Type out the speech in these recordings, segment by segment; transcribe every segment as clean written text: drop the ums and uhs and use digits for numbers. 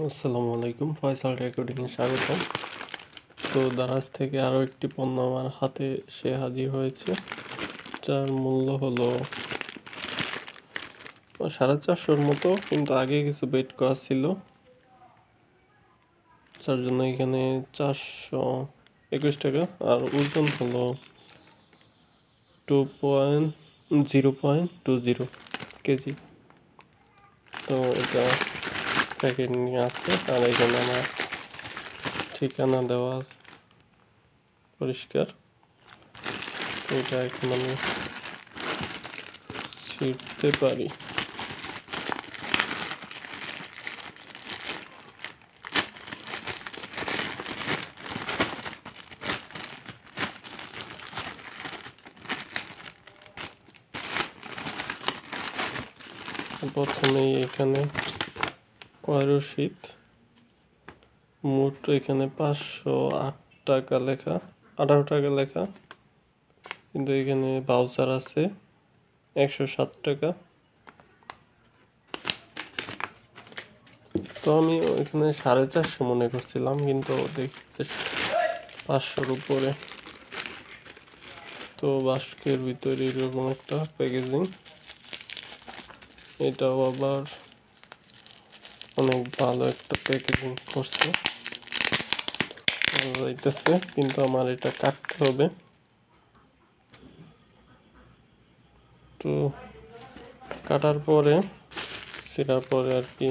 আসসালামু আলাইকুম, ফয়সাল রেকর্ডিংয়ে স্বাগতম। তো দারাজ থেকে আরও একটি পণ্য আমার হাতে এসে হাজির হয়েছে, যার মূল্য হলো 450 মতো, কিন্তু আগে কিছু বেট করা ছিল, যার জন্য এখানে 421 টাকা। আর ওজন হলো 0.20 কেজি। তো এটা প্যাকেট নিয়ে আছে, আর এখানে আমার ঠিকানা দেওয়া আছে পরিষ্কার। এটা এখন আমি ছিঁড়তে পারি। প্রথমেই এখানে ক্রয় রসিদ, মোট এখানে 508 টাকা লেখা, 18 টাকা লেখা, কিন্তু এখানে ভাউচার আছে 107 টাকা। তো আমি এখানে 450 মনে করছিলাম, কিন্তু দেখি 500-র উপরে। তো বাস্কের ভিতরে এরকম একটা প্যাকেজিং, এটাও আবার অনেক ভালো একটা প্যাকেজিং করছে, যাইতেছে, কিন্তু আমার এটা কাটতে হবে। তো কাটার পরে সেটার পরে আর কি,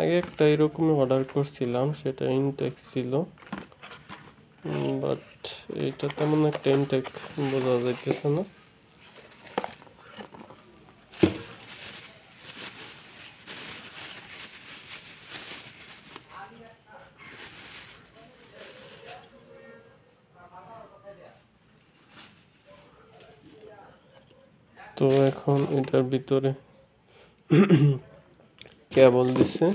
আগে একটা এরকমই অর্ডার করছিলাম, সেটা ইনটেক ছিল, বাট এটা তেমন একটা ইনটেক বোঝা যাইতেছে না। তো এখন এটার ভিতরে কেবল দিছে,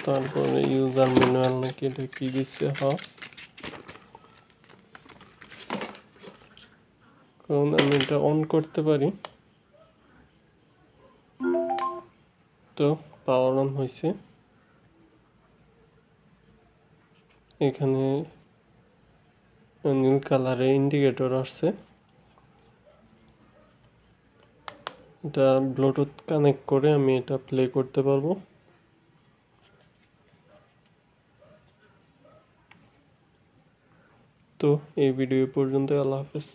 তারপরে ইউজার ম্যানুয়াল নাকি এটা কি দিচ্ছে, কারণ আমি এটা অন করতে পারি। তো পাওয়ার অন হয়েছে। এখানে নীল কালারের ইন্ডিকেটর আসছে, এটা ব্লুটুথ কানেক্ট করে আমি এটা প্লে করতে পারবো। তো এই ভিডিও পর্যন্ত, আল্লাহ হাফেজ।